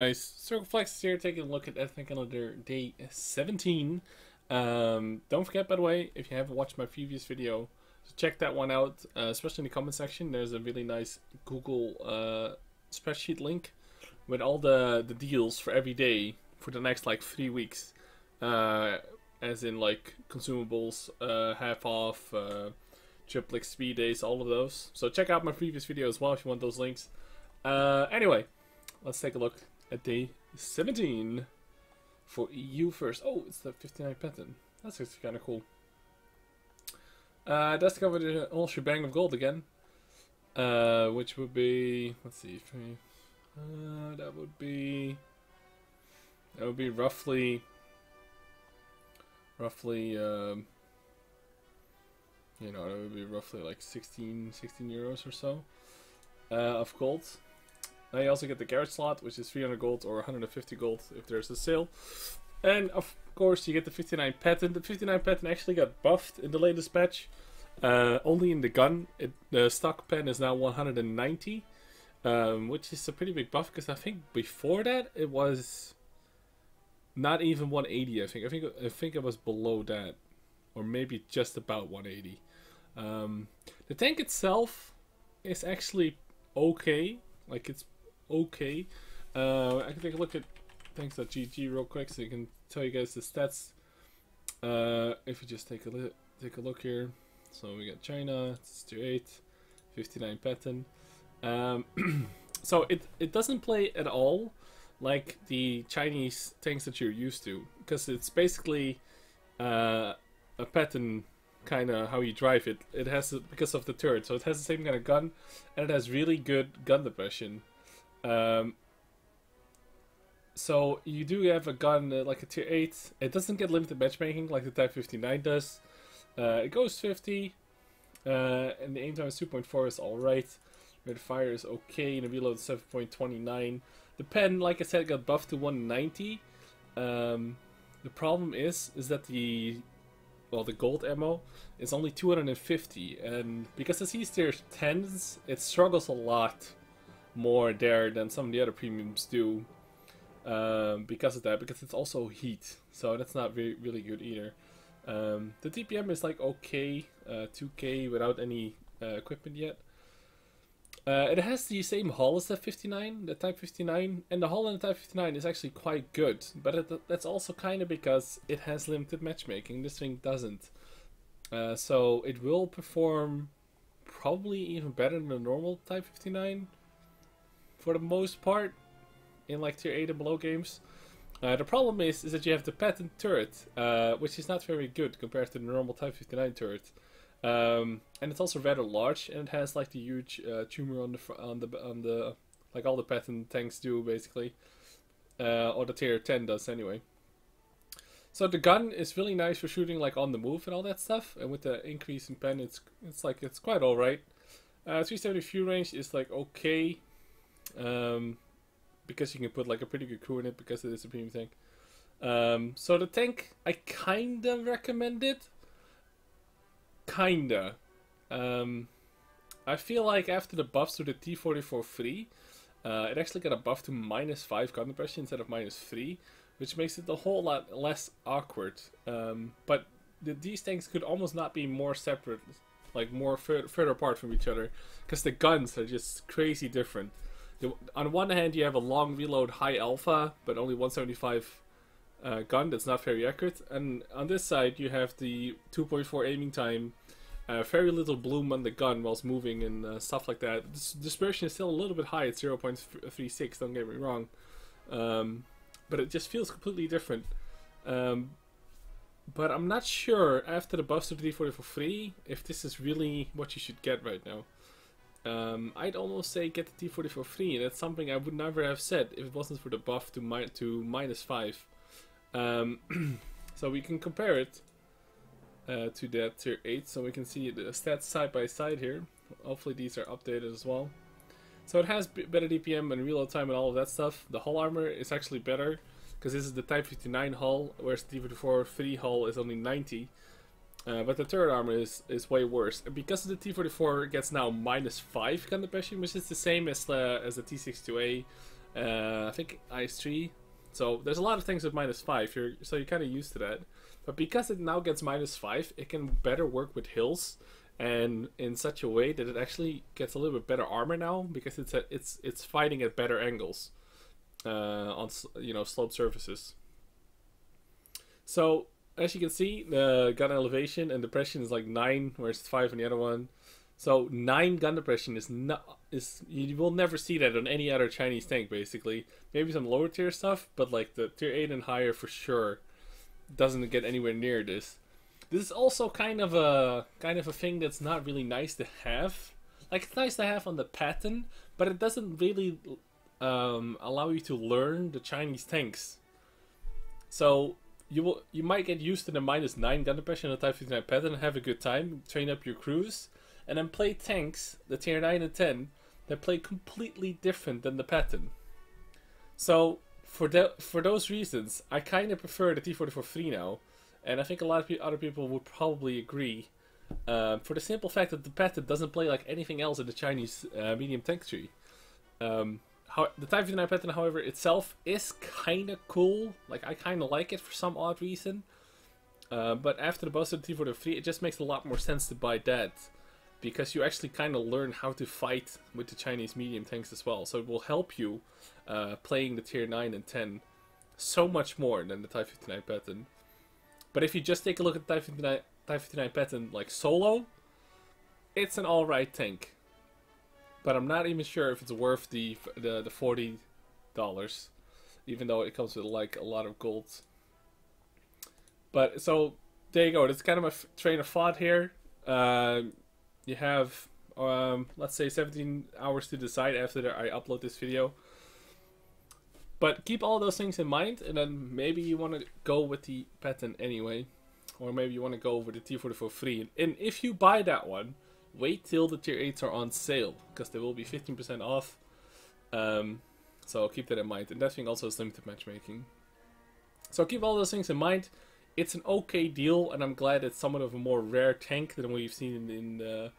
Nice. Circle Flex here, taking a look at Ethnic Calendar Day 17. Don't forget, by the way, if you haven't watched my previous video, so check that one out, especially in the comment section. There's a really nice Google spreadsheet link with all the deals for every day for the next like 3 weeks. As in like consumables, half off, triple XP days, all of those. So check out my previous video as well if you want those links. Anyway, let's take a look at day 17 for EU first. Oh, it's the 59 pattern. That's actually kind of cool. That's cover the whole shebang of gold again. Which would be, let's see, that would be roughly, that would be roughly like 16 euros or so of gold. Now you also get the garage slot, which is 300 gold or 150 gold if there's a sale. And of course you get the 59 patent. The 59 patent actually got buffed in the latest patch. Only in the gun. The stock pen is now 190. Which is a pretty big buff because I think before that it was not even 180. I think it was below that. Or maybe just about 180. The tank itself is actually okay. Like, it's okay. I can take a look at tanks.gg real quick so I can tell you guys the stats. If you just take a look here. So we got China, it's tier 8, 59 pattern. So it doesn't play at all like the Chinese tanks that you're used to, because it's basically a pattern kind of how you drive it. It has, because of the turret, so it has the same kind of gun, and it has really good gun depression. So you do have a gun like a tier 8. It doesn't get limited matchmaking like the Type 59 does. It goes 50, and the aim time is 2.4 is alright. Rate of fire is okay, and the reload is 7.29. The pen, like I said, got buffed to 190. The problem is that the gold ammo is only 250, and because it's these tier 10s, it struggles a lot more there than some of the other premiums do. Because of that, because it's also heat, so that's not really good either. The DPM is like okay, 2k without any equipment yet. It has the same hull as the 59, the Type 59, and the hull in the Type 59 is actually quite good, but that's also kind of because it has limited matchmaking. This thing doesn't. So it will perform probably even better than the normal Type 59 for the most part in like tier 8 and below games. The problem is that you have the patent turret, which is not very good compared to the normal Type 59 turret. And it's also rather large, and it has like the huge tumor on the like all the patent tanks do basically, or the tier 10 does anyway. So the gun is really nice for shooting like on the move and all that stuff, and with the increase in pen, it's quite alright. 370 fuel range is like okay, because you can put like a pretty good crew in it because it is a premium tank. So the tank, I kinda recommend it. Kinda. I feel like after the buffs to the T44 free, it actually got a buff to -5 gun depression instead of -3, which makes it a whole lot less awkward. But these tanks could almost not be more separate, like more further apart from each other, because the guns are just crazy different. On one hand, you have a long reload, high alpha, but only 175 gun that's not very accurate, and on this side you have the 2.4 aiming time, very little bloom on the gun whilst moving and stuff like that. Dispersion is still a little bit high at 0.36, don't get me wrong, but it just feels completely different. But I'm not sure after the buffs of the D40 for free if this is really what you should get right now. I'd almost say get the T40 for free, and that's something I would never have said if it wasn't for the buff to -5. So we can compare it to that tier 8, so we can see the stats side by side here. Hopefully these are updated as well. So it has better DPM and reload time and all of that stuff. The hull armor is actually better, because this is the Type 59 hull, whereas the T44 free hull is only 90. But the turret armor is way worse. And because the T44 gets now -5 gun depression, which is the same as the T62A I think IS-3. So there's a lot of things with -5. So you're kind of used to that. But because it now gets -5, it can better work with hills, and in such a way that it actually gets a little bit better armor now because it's fighting at better angles on sloped surfaces. So as you can see, the gun elevation and depression is like 9, whereas it's 5 on the other one. So 9 gun depression is you will never see that on any other Chinese tank basically. Maybe some lower tier stuff, but like the tier 8 and higher for sure doesn't get anywhere near this. This is also kind of a thing that's not really nice to have. Like, it's nice to have on the pattern, but it doesn't really allow you to learn the Chinese tanks. So you might get used to the -9 gun depression on the Type 59 pattern, have a good time, train up your crews, and then play tanks, the tier 9 and 10, that play completely different than the pattern. So for those reasons, I kind of prefer the T-44-3 now, and I think a lot of other people would probably agree. For the simple fact that the pattern doesn't play like anything else in the Chinese medium tank tree. The Type 59 pattern, however, itself is kind of cool. Like, I kind of like it for some odd reason. But after the bust of the T-43, it just makes a lot more sense to buy that. Because you actually kind of learn how to fight with the Chinese medium tanks as well. So it will help you playing the tier 9 and 10 so much more than the Type 59 pattern. But if you just take a look at the Type 59 pattern like solo, it's an alright tank. But I'm not even sure if it's worth the $40, even though it comes with like a lot of gold. But so there you go. That's kind of a train of thought here. You have let's say 17 hours to decide after I upload this video. But keep all those things in mind, and then maybe you want to go with the pattern anyway, or maybe you want to go over the T-44-3. And if you buy that one, wait till the tier 8s are on sale, because they will be 15% off. So keep that in mind. And that thing also is limited matchmaking. So keep all those things in mind. It's an okay deal, and I'm glad it's somewhat of a more rare tank than we've seen in the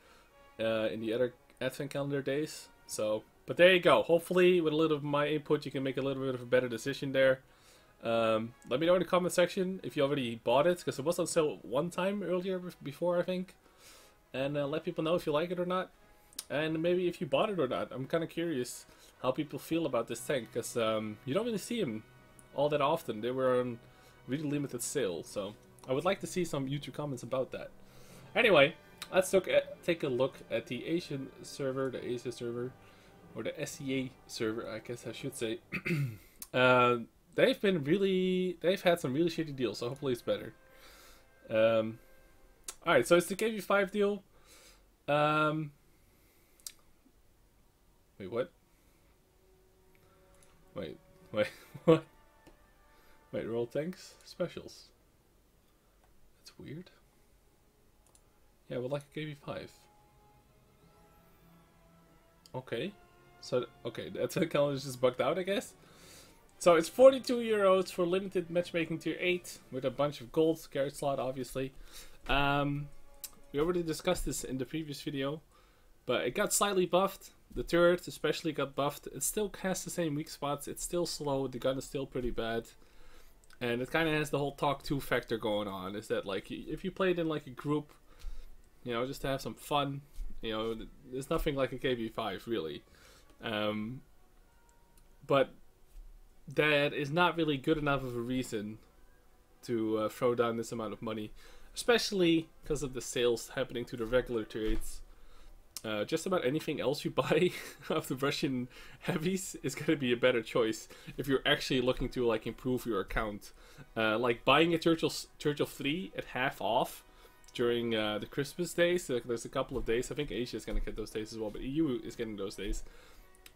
other Advent calendar days. So, but there you go. Hopefully, with a little of my input, you can make a little bit of a better decision there. Let me know in the comment section if you already bought it, because it was on sale one time earlier before, I think. And let people know if you like it or not, and maybe if you bought it or not. I'm kind of curious how people feel about this tank, because you don't really see them all that often. They were on really limited sale, so I would like to see some YouTube comments about that. Anyway, let's take a look at the Asian server, the Asia server, or the SEA server, I guess I should say. They've had some really shitty deals, so hopefully it's better. Alright, so it's the KV5 deal. Wait, what? Wait, what? Wait, roll tanks? Specials. That's weird. Yeah, well, like a KV5. Okay. So, okay, that's the calendar just bugged out, I guess. So it's 42 euros for limited matchmaking tier 8 with a bunch of gold, carrot slot, obviously. We already discussed this in the previous video, but it got slightly buffed. The turret especially got buffed. It still has the same weak spots. It's still slow. The gun is still pretty bad. And it kind of has the whole talk to factor going on. Is that like, if you play it in like a group, you know, just to have some fun, you know, there's nothing like a KV5 really. But that is not really good enough of a reason to throw down this amount of money, especially because of the sales happening to the regular tier 8s. Just about anything else you buy of the Russian heavies is going to be a better choice if you're actually looking to like improve your account. Like buying a Churchill 3 at half off during the Christmas days. There's a couple of days. I think Asia is going to get those days as well, but EU is getting those days.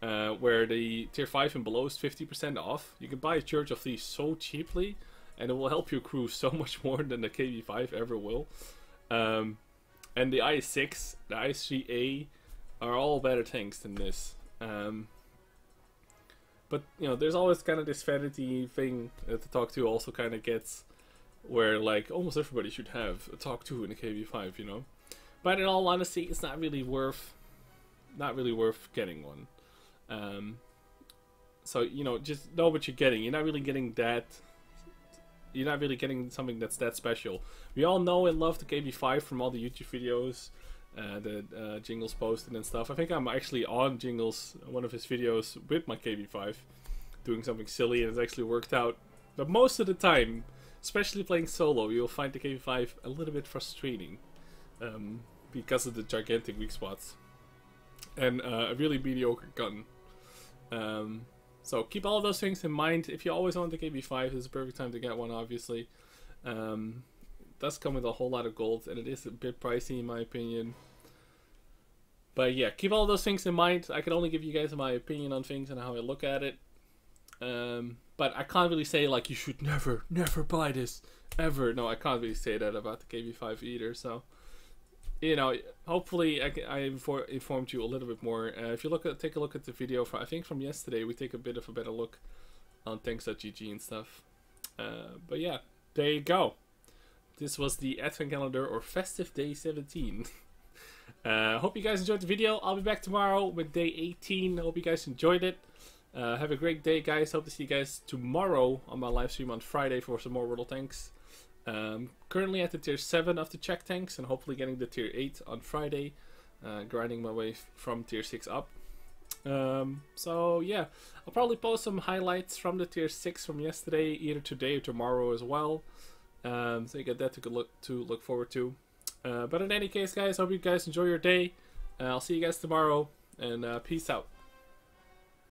Where the tier 5 and below is 50% off. You can buy a Churchill 3 so cheaply, and it will help your crew so much more than the KV5 ever will. And the IS-6, the IS-3A are all better tanks than this. But, you know, there's always kind of this vanity thing that the Talk 2 also kind of gets, where, like, almost everybody should have a Talk 2 in a KV5, you know? But in all honesty, it's not really worth getting one. So, you know, just know what you're getting. You're not really getting that. You're not really getting something that's that special. We all know and love the KB5 from all the YouTube videos that Jingles posted and stuff. I think I'm actually on Jingles, one of his videos, with my KB5, doing something silly, and it's actually worked out. But most of the time, especially playing solo, you'll find the KB5 a little bit frustrating because of the gigantic weak spots and a really mediocre gun. So keep all of those things in mind. If you always want the KB5, this is a perfect time to get one, obviously. It does come with a whole lot of gold, and it is a bit pricey in my opinion. But yeah, keep all those things in mind. I can only give you guys my opinion on things and how I look at it. But I can't really say like you should never buy this ever. No, I can't really say that about the KB5 either. So, you know, hopefully I informed you a little bit more. If you take a look at the video from, I think from yesterday, we take a bit of a better look on tanks.gg and stuff. But yeah, there you go. This was the Advent Calendar or Festive Day 17. Hope you guys enjoyed the video. I'll be back tomorrow with day 18. Hope you guys enjoyed it. Have a great day, guys. Hope to see you guys tomorrow on my live stream on Friday for some more World of Tanks. Currently at the tier 7 of the Czech tanks and hopefully getting the tier 8 on Friday. Grinding my way from tier 6 up. So yeah, I'll probably post some highlights from the tier 6 from yesterday, either today or tomorrow as well. So you get that to look forward to. But in any case, guys, hope you guys enjoy your day. I'll see you guys tomorrow, and peace out.